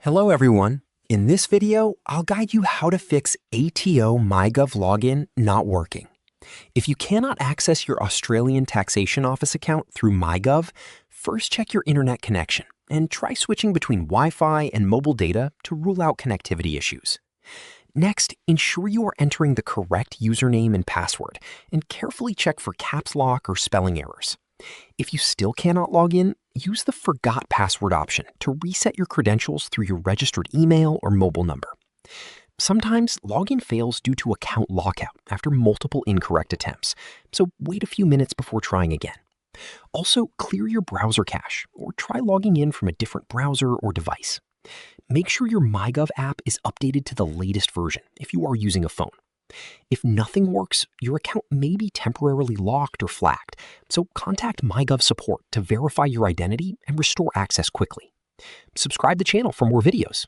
Hello everyone. In this video, I'll guide you how to fix ATO myGov login not working. If you cannot access your Australian Taxation Office account through myGov, first check your internet connection and try switching between Wi-Fi and mobile data to rule out connectivity issues. Next, ensure you are entering the correct username and password and carefully check for caps lock or spelling errors. If you still cannot log in, use the Forgot Password option to reset your credentials through your registered email or mobile number. Sometimes login fails due to account lockout after multiple incorrect attempts, so wait a few minutes before trying again. Also, clear your browser cache or try logging in from a different browser or device. Make sure your myGov app is updated to the latest version if you are using a phone. If nothing works, your account may be temporarily locked or flagged, so contact myGov support to verify your identity and restore access quickly. Subscribe to the channel for more videos.